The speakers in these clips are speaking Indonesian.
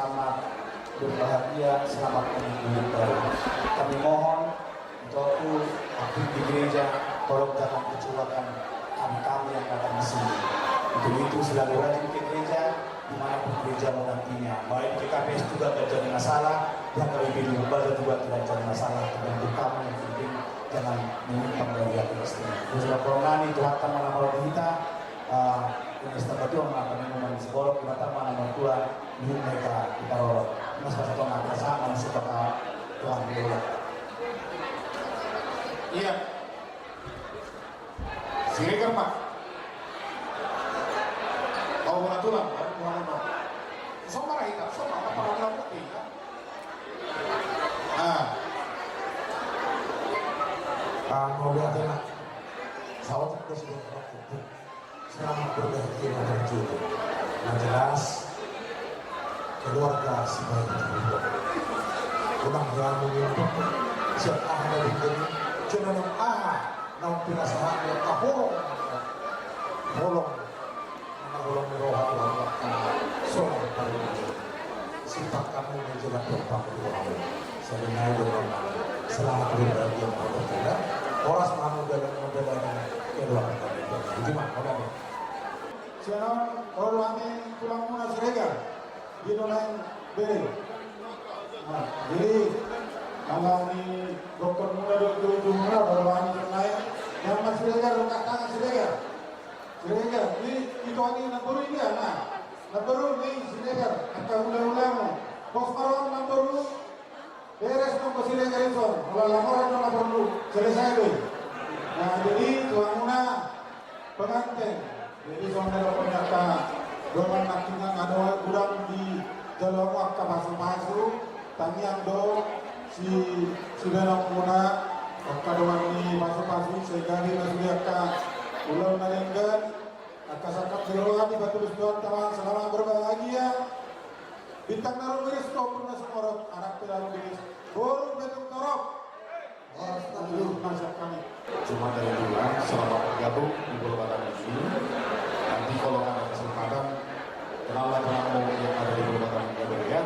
selamat berbahagia, selamat menyambut baru. Kami mohon untuk aktif di gereja, tolong jangan kecewakan kami yang datang di sini. Untuk itu selalu rajin ke gereja, dimanapun gereja menantinya. Baik di KPS juga tidak jadi masalah, yang lebih di ibadah juga tidak jadi masalah. Tergantung kamu yang penting jangan menyimpang dari hati istrinya. Terus kalau ini Tuhan mana kalau kita, yang istilah itu mengapa minuman seborok di Batam mana mertua di mereka kita rolok. Mas pas atau nggak sama masuk ke Tuhan dulu. Iya. Siregar Pak. Kau bola tulang, bola tulang. Somara hitam, somara apa bola putih ya? Mau lihat ya, sawat itu sudah terkutuk. Selamat berbahagia dan terjudi. Yang jelas, keluarga si bayi itu. Ulang yang menyentuh, siapa ada di sini, cuma yang namun pinasahan yang kahorong, bolong, bolong meroha Tuhan, soal pada sifat kamu menjelat berpang Tuhan. Sebenarnya dengan selamat berbahagia dan terjadi. Oras mahu dalam modelnya keluarga kami. Gimana? Kamu? Siapa orang ini tulang mana Saragih? Di dalam beli. Jadi kalau ini dokter muda dokter muda orang ini lain yang masih Saragih rekat tangan Saragih. Ini itu lagi nomor ini ya, nomor ini Saragih. Kata ulang-ulang, bos baru nomor beres nomor Saragih itu. Kalau laporan nomor dulu selesai deh. Nah jadi tuan muda pengantin. Jadi saudara ternyata doang nakingan ada gudang di dalam waktu pasu-pasu tanyang do si benang muna waktu doang di pasu-pasu sehingga di nasliaka ulang nalenggan akasakap dirohan di batu bisdoan taman selamat berbahagia bintang naruh beris kau pernah sekorot anak terlalu beris burung betung torok harus dulu masyarakat kami. Cuma dari bulan selama bergabung di Pulau Batam ini, nanti kalau ada kesempatan kenalan penanggung yang ada di Pulau Batam ya,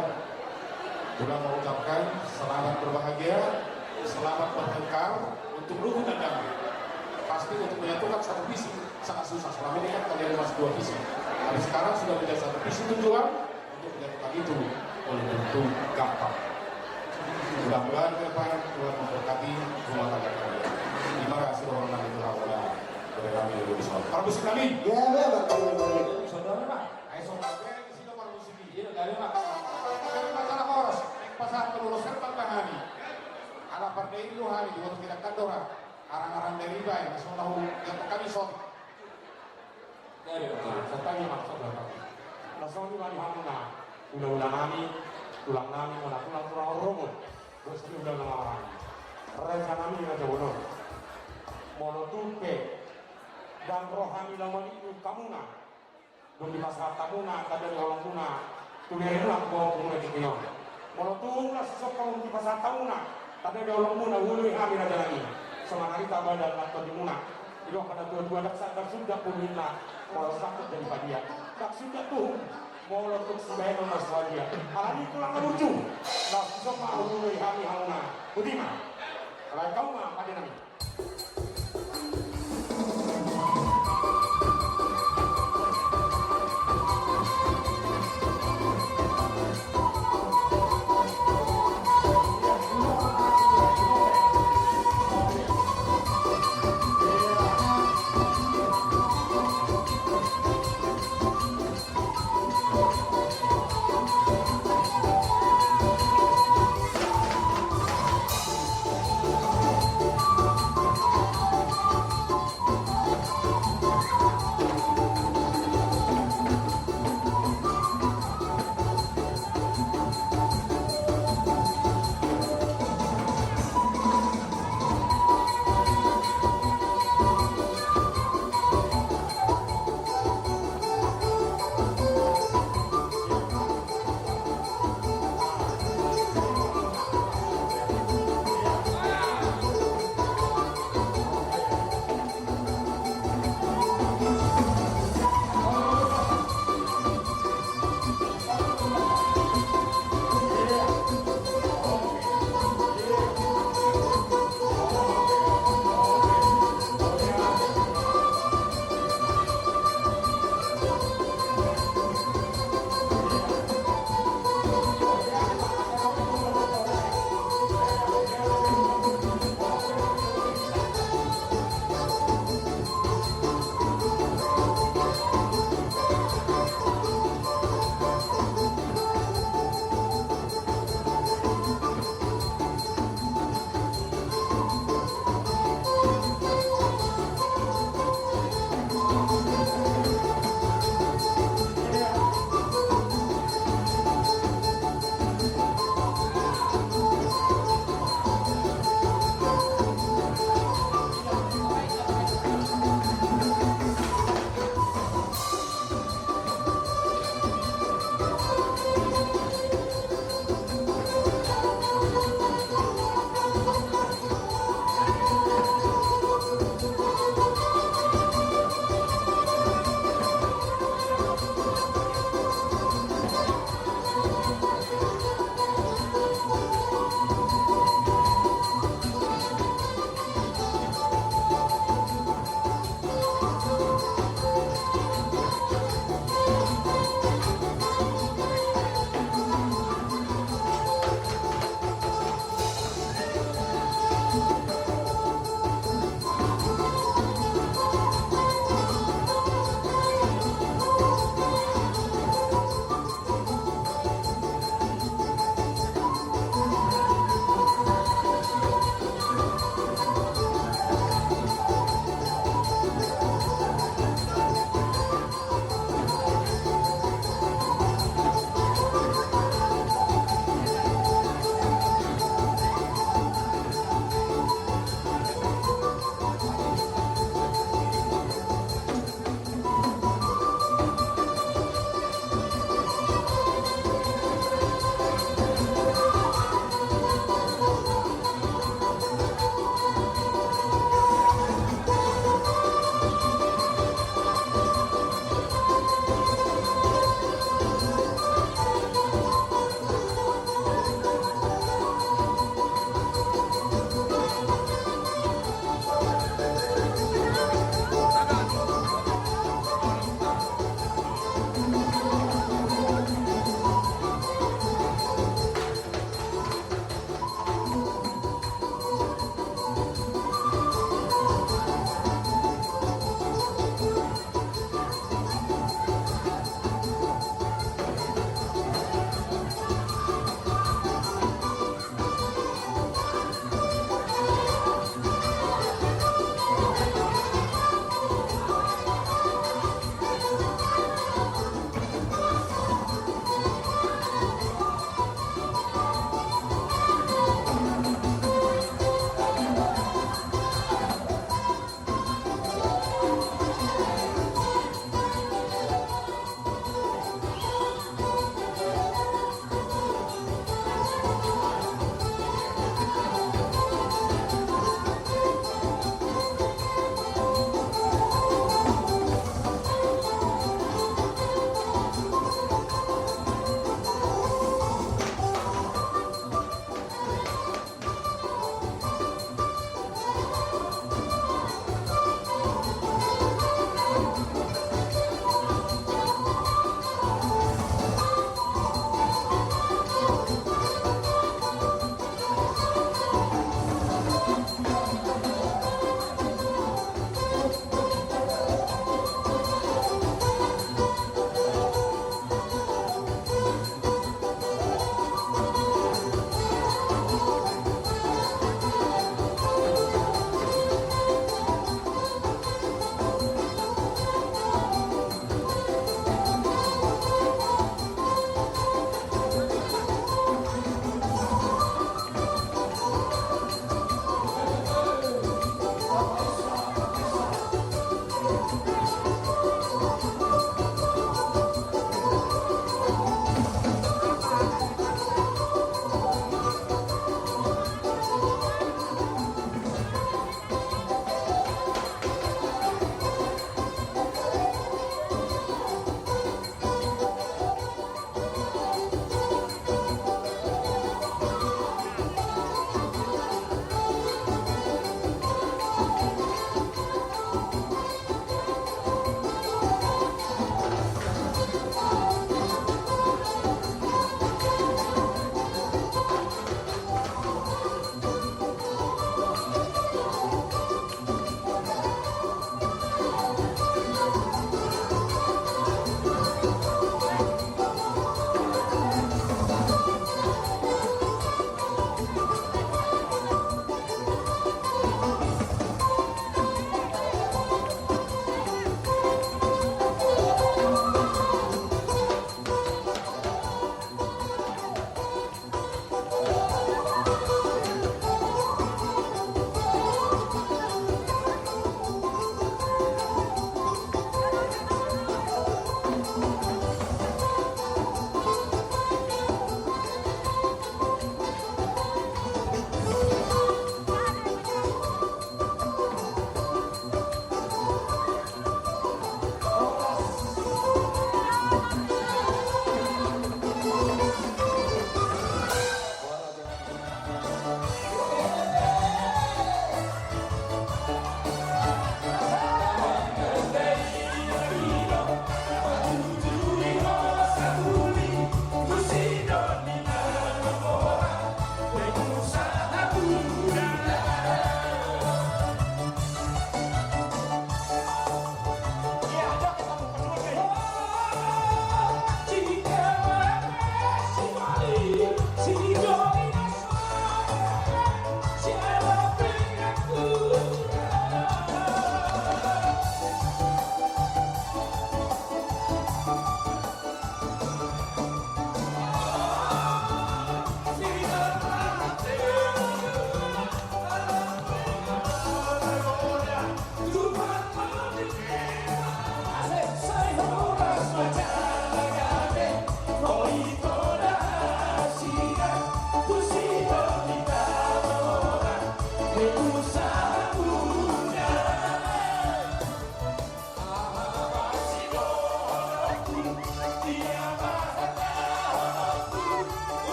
juga mengucapkan selamat berbahagia, selamat bertengkar untuk rukun dan damai. Pasti untuk menyatukan satu visi sangat susah. Selama ini kan kalian masih dua visi, tapi sekarang sudah menjadi satu visi tujuan untuk menyatukan itu oleh bentuk gampang. Mudah-mudahan ke depan Tuhan memberkati rumah tangga kalian. Terima kasih orang itu Allah dari kami lebih besar. Para musik kami. Ya, betul. Saudara Pak, ayo saudara di sini para musik ini dari Pak. Dari masalah koros, pasal kelulusan Panjaitan. Ala partai itu hari di waktu tidak kantor. Arang-arang dari baik, nasional yang kami sot. Dari betul. Serta yang maksud Bapak. Nasional di mana? Undang-undang kami, tulang kami, tulang romo. Terus udah ngelarang rencana ini aja bodoh monotupe dan rohani laman itu kamuna dong di masyarakat kamuna kada di orang tuna tulirin lah bawa kumuna di kino monotupe lah sesok kau di masyarakat kamuna kada di orang muna wului hamil aja lagi semangat kita badan atau di muna itu kada tua-tua dak sudah punya kalau sakit dari padia dak sudah tuh mau untuk sebagai nomor selanjutnya. Alami tulang lucu. Nah, semua ulun kami hauna. Budiman. Kalau kau mah pada nami.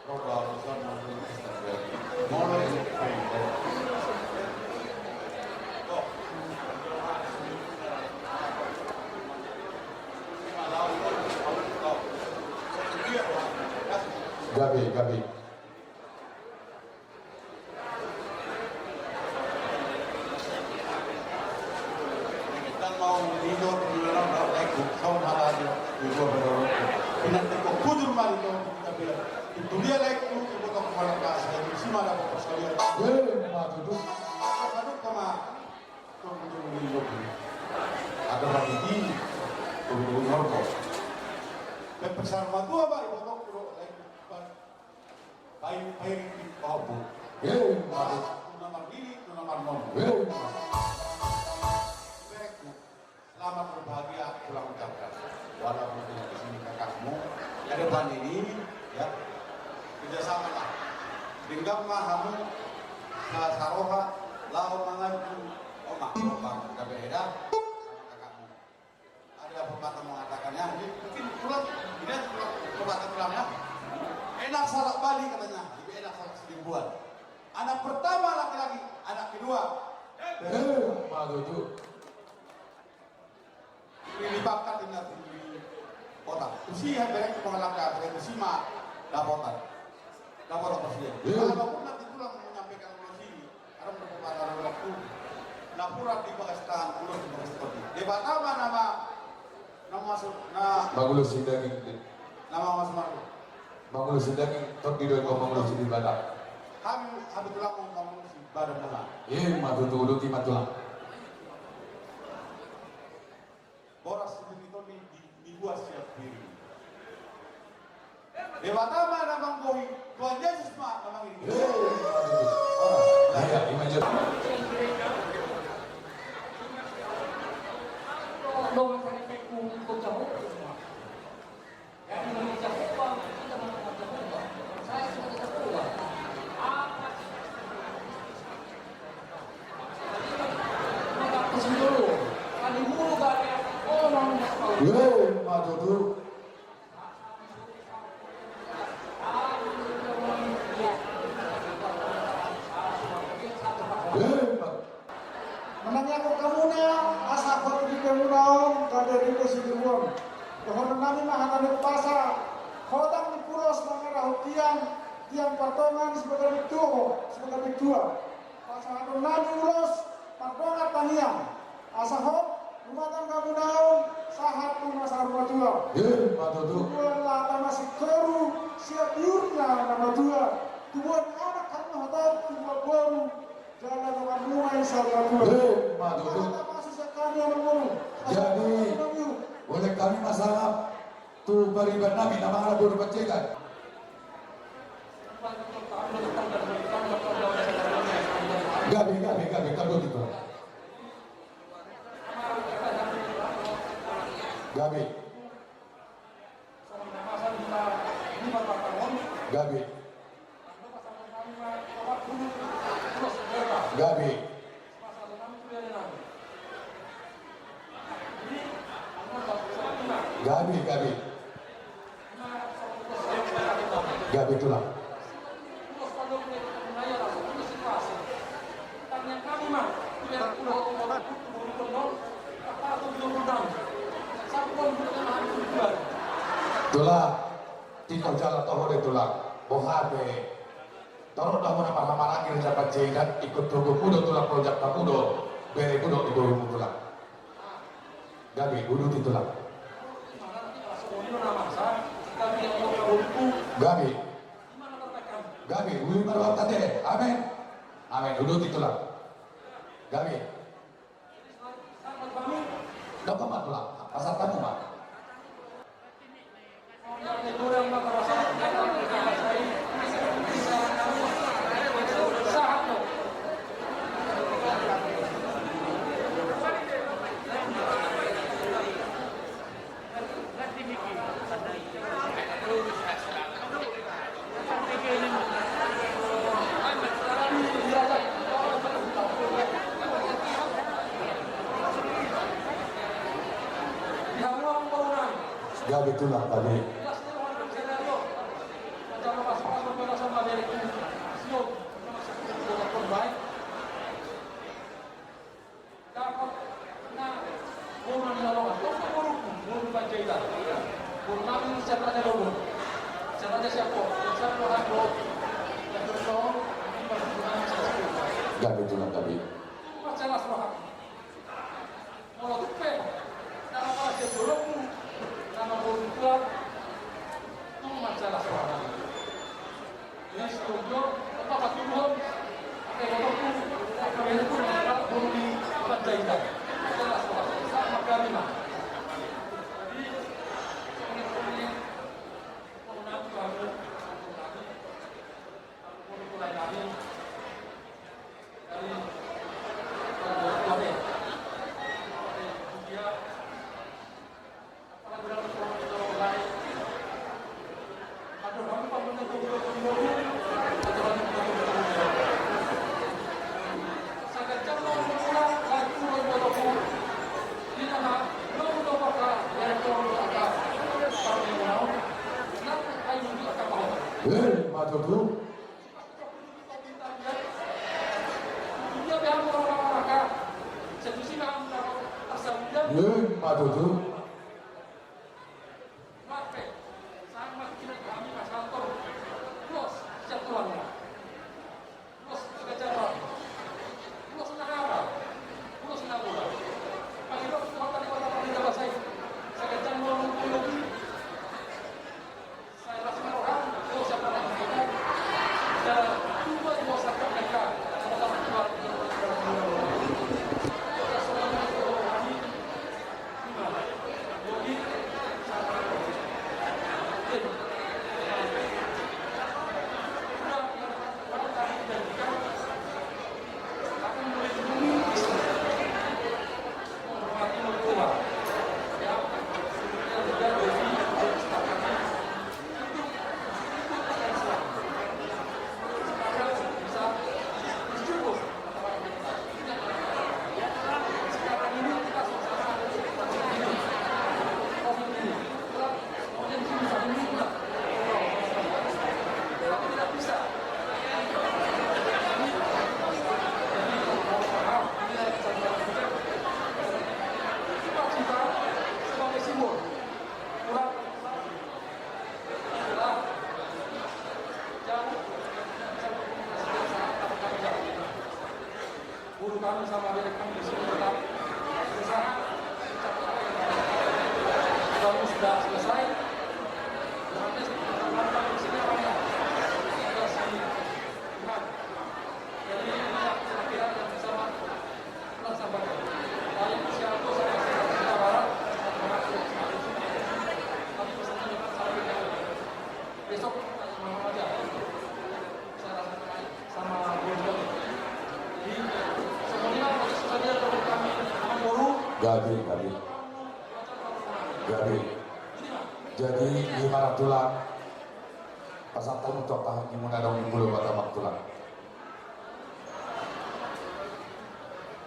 roda urusan maupun terjadi mulai pendek. Gabi. Kita mau tidur di dalam lagi sama aja juga berdoa. Nanti kok kujur mari dong kita bilang. Itu dia lagi itu potong kepala kasih itu sih mana potong sekalian. Matu tuh. Apa kama kujur hidup. Ada lagi di kujur normal. Dan besar matu apa potong kuro lagi. Baik di bawah. Matu. Nomor ini, nomor nom. Selamat berbahagia pulang ucapkan. Walaupun tidak di sini kakakmu, ke depan ini ya kerjasama lah. Tinggal mah kamu saroha lau mengaju omak bang berbeda sama kakakmu. Ada pepatah mengatakannya, mungkin pulang tidak pulang pepatah pulangnya. Enak salak Bali katanya, lebih enak salak seribuan. Anak pertama laki-laki, anak kedua. Matu tuh. Ini bakat ini di kota. Usia berarti pengelakar, saya bersima dapotan presiden. Kalau aku nanti pulang menyampaikan ulos ini, karena berpengalaman waktu. Napura di Pakistan, ulos seperti. Di Batam nama masuk, Mangulus daging. nama Mas Marco. Mangulus daging. Tok di doang mangulus di badak. Kami tulang ngomong si badan tengah. Matu tuh udah timat tulang. Boras seperti itu dibuat siap diri. Dewa nama Jogi, Tuhan Yesus mah nama ini. Iya, imajin. Matu tuh. Menanya ko kamuna, asa ko di kamunaon, kadari ko si Duwon. Dohon nami mahanan pasa, hodang di pulos mga tiang patongan sebagai bidua. Pasangan nami ulos, patongan taniang. Asa ho, lumatang kamunaon, sahat pun masa rumah tua. Matu tuh. Tubuhan lata masih koru, siap diurna nama tua. Tubuhan anak kamu hotot, tubuhan baru. Jangan dengan mulai sahabat tua. Matu tuh. Masih sekali yang ngomong. Jadi, oleh kami masalah tuh beribadah Nabi nama Allah berpencetan. Gabi, kabut itu. Gabi. Gabi tulang. Tulang, tiko jalan tohor tulang, bohabe. Toro dah mana mahal lagi dapat jalan ikut tunggu kudo tulang projek kudo, bere kudo di bawah tulang. Gabi, kudo di tulang. Gabi, uli marwat tadi, amin, kudo di tulang. Gabi, dapat mat tulang, pasar tamu mat. Gabi tulang tadi. Gabi tulang gabi. Masalah soal mau tupe nama pasir dulu nama berubah itu masalah soal ini setuju apa belum apa itu apa belum di Panjaitan masalah soal sama kami mah jadi ini mau nanti kamu mulai lagi dari Maju dulu. Maju dulu. Kami sama Rekan di sini tetap berusaha kalau sudah selesai nanti kita di sini orangnya sudah lihat jadi ini kira-kira yang bisa pulang sampai paling usia itu sampai kita barat tapi pesannya juga sampai besok mau aja saya rasa sama Juga Gabi. Jadi gimana tulang? Pasang tahu untuk tahan gimana dong bulu Batam tulang.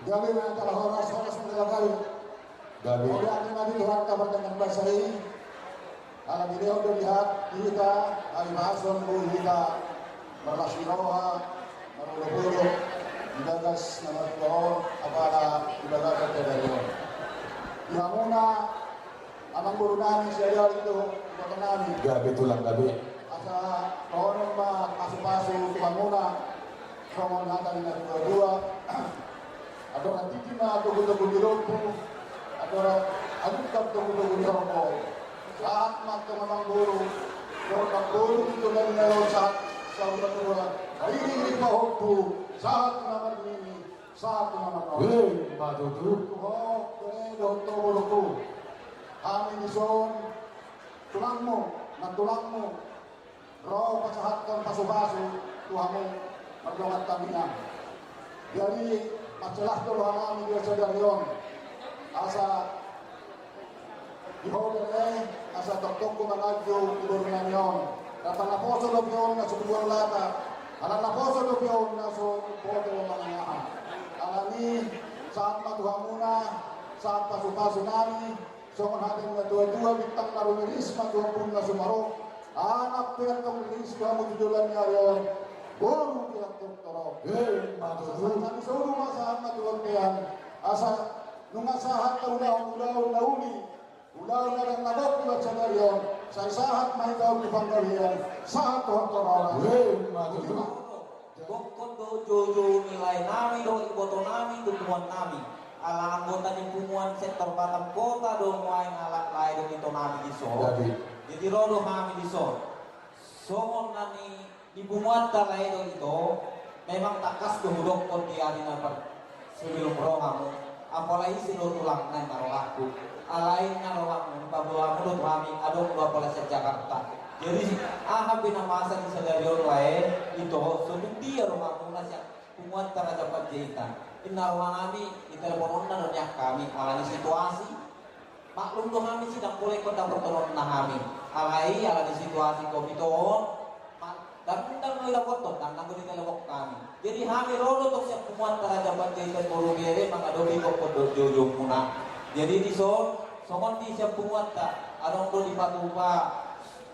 Gabi antara horas-horas menjelakari. Gabi. Udah animasi Tuhan kabar dengan bahasa ini. Alam ini udah lihat kita, hari mason bu kita berlasi roha, berulu-bulu, dibagas nama Tuhan, apakah dibagas dari yang muna, amang buru nani saya itu bukan nani. Gabi tulang gabi. Asa rohon ma pasu-pasu tuan muna, rohon hatan na dua-dua. Ada orang titi na tugu-tugu di rompu, ada orang adukap tugu-tugu di rompu. Saat mak amang buru itu dan nero saat saudara dua. Ini pahokku saat nama ini. Saat nama Maju dulu. Doktorku, kami dison tulangmu, roh pasahatkan pasu-pasu, Tuhanmu perjuangan kami. Jadi masalah Tuhan kami dia sedarion, asa dihodere, asa doktorku mengajo tidur yon, datang naposo dopion na subuan lata, anak naposo dopion na subuan manangahan. Alami saat matuhamuna, saat pasu-pasu nami, songon hatin na dua-dua bintang narumiris, matuhampun na sumaro, anak pihak kemulis kamu tujulan nyayon, bolu pihak doktorok. Kami suruh masahan matuhan pihak, asa nungasahat ka udah nauni, udah yang nabok buat senarion, saya sahat may kau di panggalian, saat Tuhan torora. Dokon do jojo nilai nami do iboto nami tumuan nami. Ala anggota di pumuan sektor Batam kota do muain ala lai do itu nami diso. Jadi rodo kami diso. Songon nani di pumuan talai do itu memang takas do dokon di arina per sebelum roh kamu. Apalagi si do tulang nang karo aku. Alain karo aku babawa mulut kami adong dua polres Jakarta. Jadi bina masa di sadarion wae itu sudah dia rumah munas yang kumuat terhadap Panjaitan. Inna rumah kami di telepon dan nyak kami alami situasi maklum tuh kami sidang boleh kota pertolongan kami alai alami situasi komiton dan nggak foto dan nggak di telepon kami. Jadi kami rolo tuh siap kumuat terhadap Panjaitan baru bere mengadopi kok jujung munah. Jadi di songon di siap kumuat tak adong do di patupa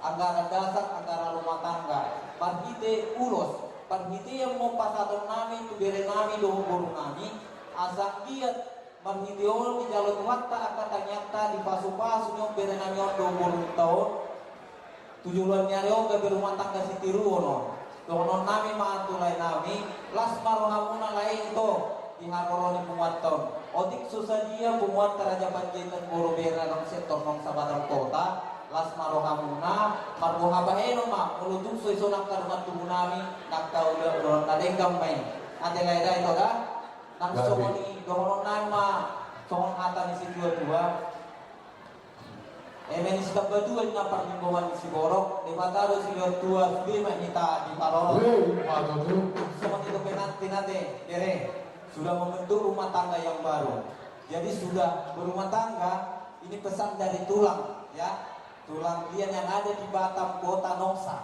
anggaran dasar, anggaran rumah tangga, parhite ulos, parhite yang mau pasaton nami, tu bere nami, doh boru nami, asal dia parhite orang di jalur wakta akan ternyata di pasu-pasu yang bere nami orang doh boru tahun, tujuan nyari orang ke rumah tangga si tiru ono, doh nami maatulai nami, las marohamuna lain to, di haroroni pumuaton, otik susah dia pumuat teraja Panjaitan boru bere nang sektor nong Batam kota. Las marohamuna marboha baheno ma mulutung soy sonang karumat tumunami nakau udah nadengkam main ate laida itu dah nang somoni dohonon nama somon hata ni si dua emeni sikap berdua ni napar mingguan si borok di pataro si dua sendiri mahita di paroro somon itu penanti nate dere sudah membentuk rumah tangga yang baru jadi sudah berumah tangga ini pesan dari tulang ya tulang lian yang ada di Batam kota Nongsa.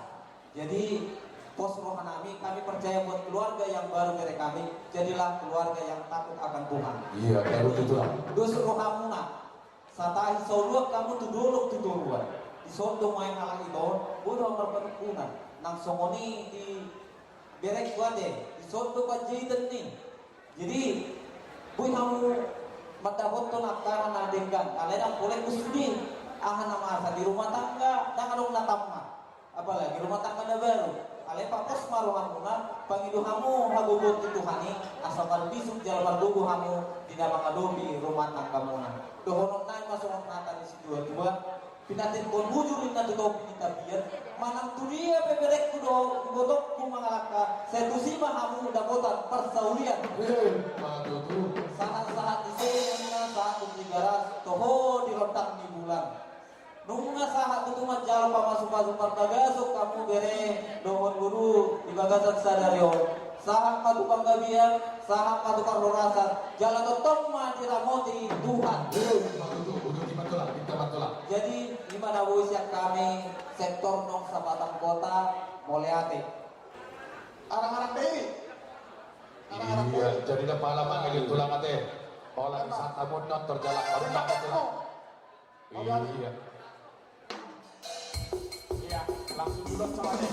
Jadi pos rohanami kami percaya buat keluarga yang baru dari kami jadilah keluarga yang takut akan Tuhan. Iya, baru itu lah. Dos rohamuna satahi soluak kamu tuduluk tuduluan. Di sondo main halang itu bodoh berperkunan. Nang songoni di berek kuade di sondo Panjaitan nih. Jadi bui kamu matahot to nakahan adenggan kalian boleh kusudin nama asa di rumah tangga dan kalau natamma apalagi rumah tangga na baru ale pakos maruhan muna pangidu hamu hagugot itu hani asalkan bisuk jalan dugu hamu tidak mengadopi rumah tangga muna dohonon naik masuk nata di situ dua pinatin kon bujurin na tutopi ni tabiat manang tulia peberek kudo botok ku mangalaka saya tusima hamu dapotan persaulian saat-saat di sini saat bertigaras toho di rontang di bulan nunga sahat itu mah jalan masuk partagasuk kamu bere dohon guru di bagasan sadario sahat patukang gabian sahat patukang rorasan jalan totong mah diramoti Tuhan jadi di mana wisiak kami sektor nong Batam kota moleate arang-arang Devi Iya, jadi dah pengalaman lagi tulang ate pola wisata munot terjalak karena iya Iya, langsung dulu sama deh.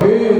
Hei,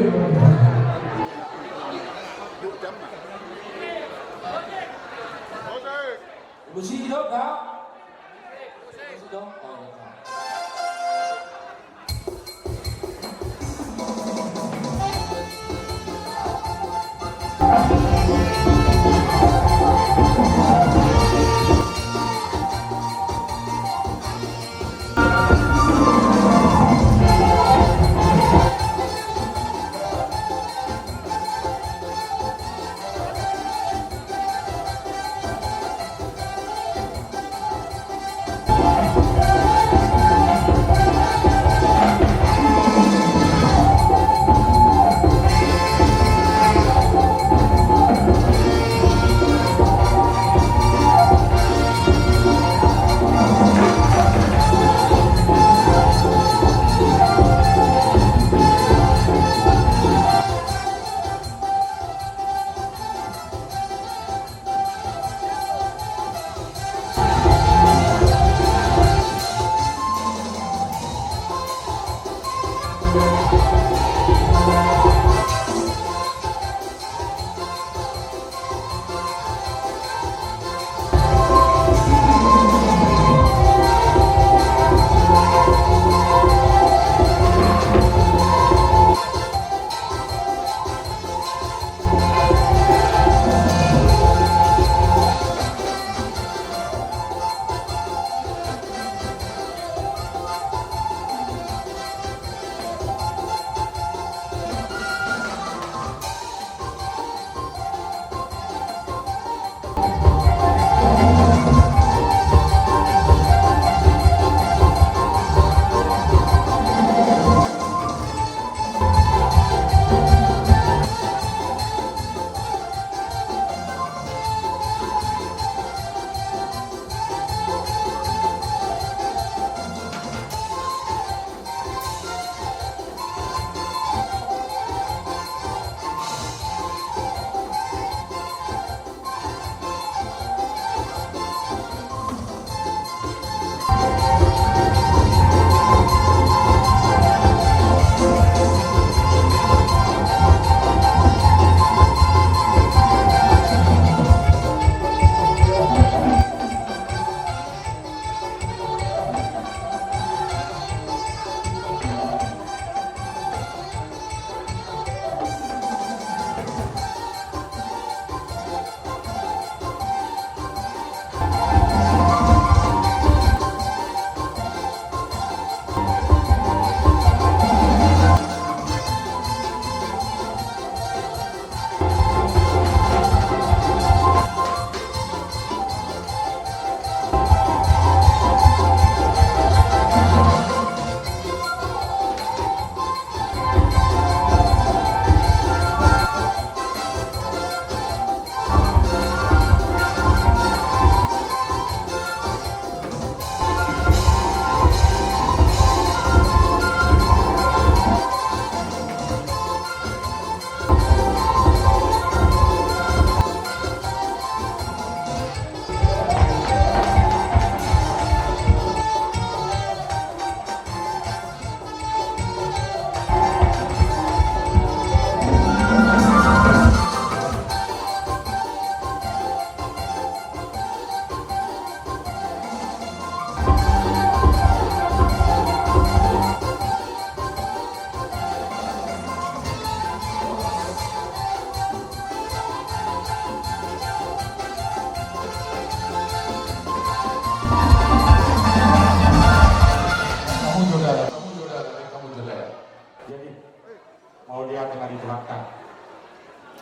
Tuhan.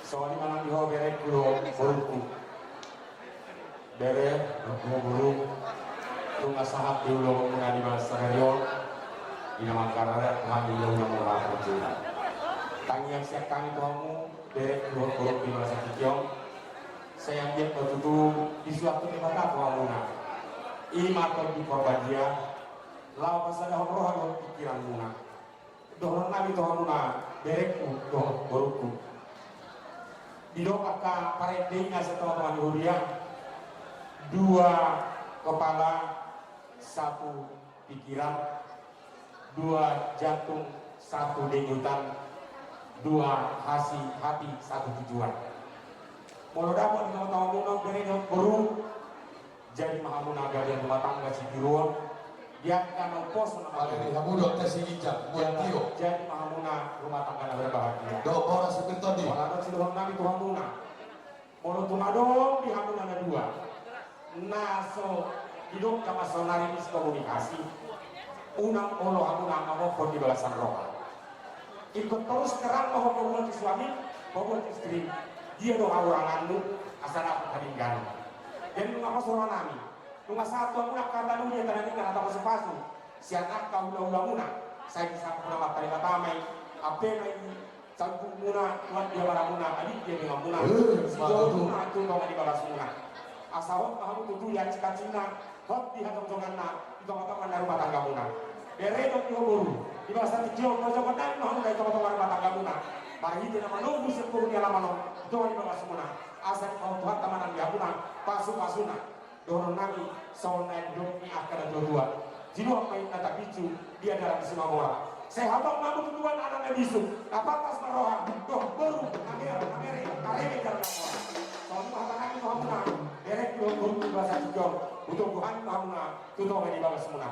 Soalnya malam diho berek kulo burukku. Berek buruk. Tunga sahat diulo mengali bahasa radio. Ina mangkarara Tuhan diulo yang murah berjuang. Tangian siap kami Tuhanmu berek buruk di bahasa kikiong. Saya ambil betutu di suatu tempat Tuhanmu na. Ima atau di korban dia. Lau pasada rohan pikiranmu na. Dohon nabi Tuhanmu na berekku doh burukku. Didoa ka paredenya setelah Tuhan hurian 2 kepala 1 pikiran 2 jantung 1 denyutan 2 hati 1 tujuan. Mulu dapat di tahun munang berenang beru jadi mahamuna gadian rumah tangga si biruan dia akan pos Kalau ini kamu dokter sini jam buat tio. jadi mahamuna rumah tangga yang berbahagia. Dok orang seperti tadi. Kalau si Tuhan Nabi Tuhan muna mulu tumadong di hamuna ada 2 naso hidup sama sonari miskomunikasi unang olo hamuna ngomong di balasan roh ikut terus kerang mau membuat suami membuat istri dia doa oranganmu asal aku keringgan dan lu ngapa suruh nami lu nggak satu aku nak kata lu dia tadi kan atau pasu si anak kau udah muna saya bisa pernah kali tamai apa yang campur muna tuan dia barang muna adik dia dengan muna si muna itu kau di balas muna asal kamu tuh yang cina hot di hadapan janganna itu kata mana rumah tangga muna bere dok dihuburu di bahasa kecil kau jangan tanya mau dari kata rumah tangga muna mari dia nama nunggu sepuluh dia lama no doa di bawah semuna asal kau Tuhan tamanan dia muna pasuna dorong nabi sauna hidup ni akan dua jiwa apa yang kata bicu dia dalam semua orang saya habang namu tujuan anak bisu apa pas maroha doh baru kamera kareme jalan orang soalnya apa nabi Tuhan muna derek dua guru bahasa Juga untuk Tuhan Tuhan muna tutup di bawah semuna